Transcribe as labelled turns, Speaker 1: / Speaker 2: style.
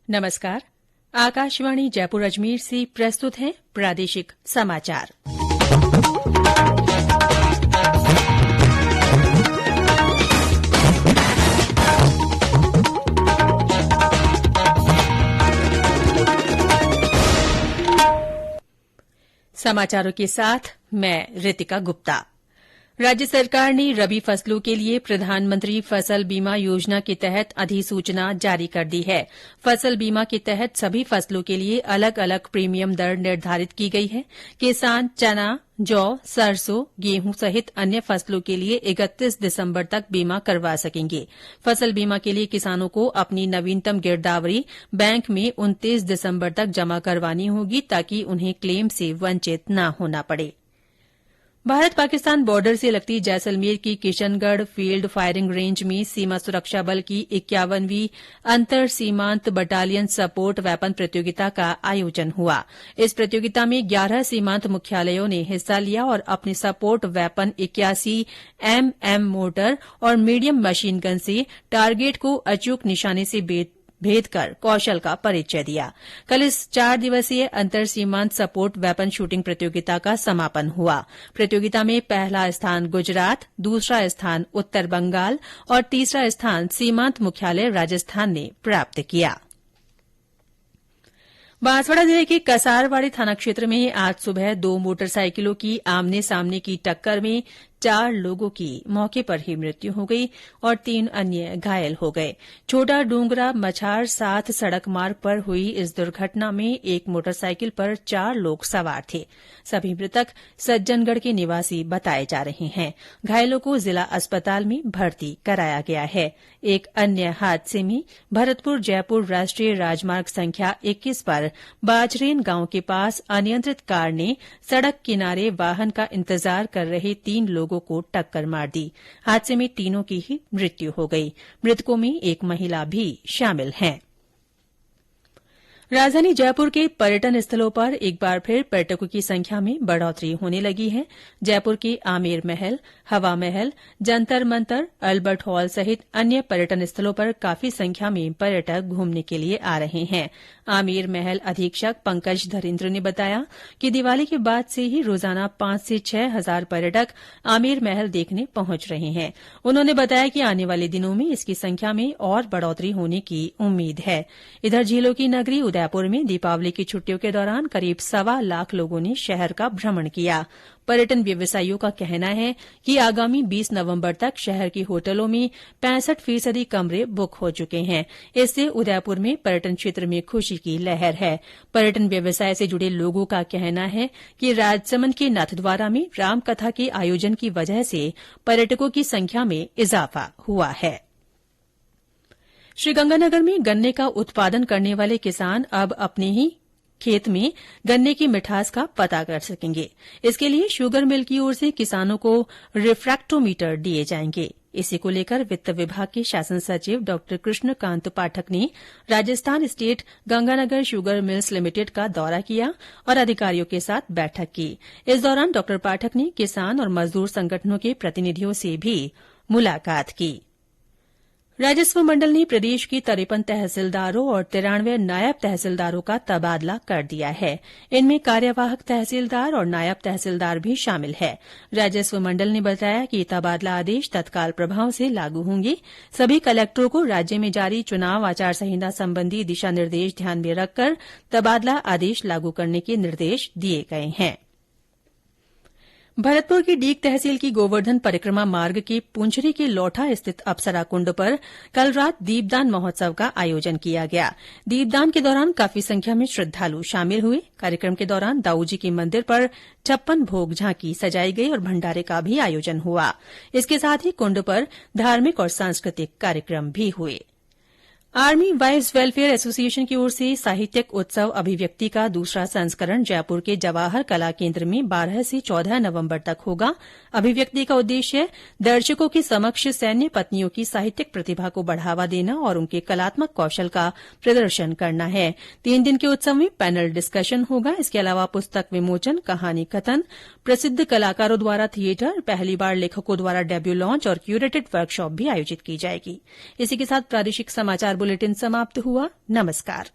Speaker 1: नमस्कार। आकाशवाणी जयपुर अजमेर से प्रस्तुत है प्रादेशिक समाचार। समाचारों के साथ मैं रितिका गुप्ता। राज्य सरकार ने रबी फसलों के लिए प्रधानमंत्री फसल बीमा योजना के तहत अधिसूचना जारी कर दी है। फसल बीमा के तहत सभी फसलों के लिए अलग अलग प्रीमियम दर निर्धारित की गई है। किसान चना, जौ, सरसों, गेहूं सहित अन्य फसलों के लिए 31 दिसंबर तक बीमा करवा सकेंगे। फसल बीमा के लिए किसानों को अपनी नवीनतम गिरदावरी बैंक में 29 दिसंबर तक जमा करवानी होगी ताकि उन्हें क्लेम से वंचित न होना पड़े। भारत पाकिस्तान बॉर्डर से लगती जैसलमेर की किशनगढ़ फील्ड फायरिंग रेंज में सीमा सुरक्षा बल की 51वीं अंतर सीमांत बटालियन सपोर्ट वेपन प्रतियोगिता का आयोजन हुआ। इस प्रतियोगिता में 11 सीमांत मुख्यालयों ने हिस्सा लिया और अपने सपोर्ट वेपन 81 mm मोर्टर और मीडियम मशीन गन से टारगेट को अचूक निशाने से भेद कर कौशल का परिचय दिया। कल इस 4 दिवसीय अंतर सीमांत सपोर्ट वेपन शूटिंग प्रतियोगिता का समापन हुआ। प्रतियोगिता में पहला स्थान गुजरात, दूसरा स्थान उत्तर बंगाल और तीसरा स्थान सीमांत मुख्यालय राजस्थान ने प्राप्त किया। बांसवाड़ा जिले के कसारवाड़ी थाना क्षेत्र में आज सुबह 2 मोटरसाइकिलों की आमने सामने की टक्कर में 4 लोगों की मौके पर ही मृत्यु हो गई और 3 अन्य घायल हो गए। छोटा डूंगरा मछार साथ सड़क मार्ग पर हुई इस दुर्घटना में एक मोटरसाइकिल पर 4 लोग सवार थे। सभी मृतक सज्जनगढ़ के निवासी बताए जा रहे हैं। घायलों को जिला अस्पताल में भर्ती कराया गया है। एक अन्य हादसे में भरतपुर जयपुर राष्ट्रीय राजमार्ग संख्या 21 पर बाजरेन गांव के पास अनियंत्रित कार ने सड़क किनारे वाहन का इंतजार कर रहे 3 लोगों को टक्कर मार दी। हादसे में तीनों की ही मृत्यु हो गई। मृतकों में एक महिला भी शामिल है। राजधानी जयपुर के पर्यटन स्थलों पर एक बार फिर पर्यटकों की संख्या में बढ़ोतरी होने लगी है। जयपुर के आमेर महल, हवा महल, जंतर मंतर, अल्बर्ट हॉल सहित अन्य पर्यटन स्थलों पर काफी संख्या में पर्यटक घूमने के लिए आ रहे हैं। आमेर महल अधीक्षक पंकज धरेन्द्र ने बताया कि दिवाली के बाद से ही रोजाना 5 से 6 हजार पर्यटक आमेर महल देखने पहुंच रहे हैं। उन्होंने बताया कि आने वाले दिनों में इसकी संख्या में और बढ़ोतरी होने की उम्मीद है। इधर झीलों की नगरी उदयपुर में दीपावली की छुट्टियों के दौरान करीब 1.25 लाख लोगों ने शहर का भ्रमण किया। पर्यटन व्यवसायियों का कहना है कि आगामी 20 नवंबर तक शहर के होटलों में 65% कमरे बुक हो चुके हैं। इससे उदयपुर में पर्यटन क्षेत्र में खुशी की लहर है। पर्यटन व्यवसाय से जुड़े लोगों का कहना है कि राजसमंद के नाथद्वारा में रामकथा के आयोजन की वजह से पर्यटकों की संख्या में इजाफा हुआ है। श्रीगंगानगर में गन्ने का उत्पादन करने वाले किसान अब अपने ही खेत में गन्ने की मिठास का पता कर सकेंगे। इसके लिए शुगर मिल की ओर से किसानों को रिफ्रैक्टोमीटर दिए जाएंगे। इसी को लेकर वित्त विभाग के शासन सचिव डॉ कृष्णकांत पाठक ने Rajasthan state Ganganagar sugar mills limited का दौरा किया और अधिकारियों के साथ बैठक की। इस दौरान डॉ पाठक ने किसान और मजदूर संगठनों के प्रतिनिधियों से भी मुलाकात की। राजस्व मंडल ने प्रदेश के 53 तहसीलदारों और 93 नायब तहसीलदारों का तबादला कर दिया है। इनमें कार्यवाहक तहसीलदार और नायब तहसीलदार भी शामिल है। राजस्व मंडल ने बताया कि तबादला आदेश तत्काल प्रभाव से लागू होंगे। सभी कलेक्टरों को राज्य में जारी चुनाव आचार संहिता संबंधी दिशा निर्देश ध्यान में रखकर तबादला आदेश लागू करने के निर्देश दिए गए हैं। भरतपुर की डीग तहसील की गोवर्धन परिक्रमा मार्ग के पुंछरी के लौठा स्थित अप्सरा कुंड पर कल रात दीपदान महोत्सव का आयोजन किया गया। दीपदान के दौरान काफी संख्या में श्रद्धालु शामिल हुए। कार्यक्रम के दौरान दाऊजी के मंदिर पर 56 भोग झांकी सजाई गई और भंडारे का भी आयोजन हुआ। इसके साथ ही कुंड पर धार्मिक और सांस्कृतिक कार्यक्रम भी हुए। आर्मी वाइव्स वेलफेयर एसोसिएशन की ओर से साहित्यिक उत्सव अभिव्यक्ति का दूसरा संस्करण जयपुर के जवाहर कला केन्द्र में 12 से 14 नवंबर तक होगा। अभिव्यक्ति का उद्देश्य दर्शकों के समक्ष सैन्य पत्नियों की साहित्यिक प्रतिभा को बढ़ावा देना और उनके कलात्मक कौशल का प्रदर्शन करना है। 3 दिन के उत्सव में पैनल डिस्कशन होगा। इसके अलावा पुस्तक विमोचन, कहानी कथन, प्रसिद्ध कलाकारों द्वारा थियेटर, पहली बार लेखकों द्वारा डेब्यू लॉन्च और क्यूरेटेड वर्कशॉप भी आयोजित की जाएगी। इसी के साथ प्रादेशिक समाचार बुलेटिन समाप्त हुआ। नमस्कार।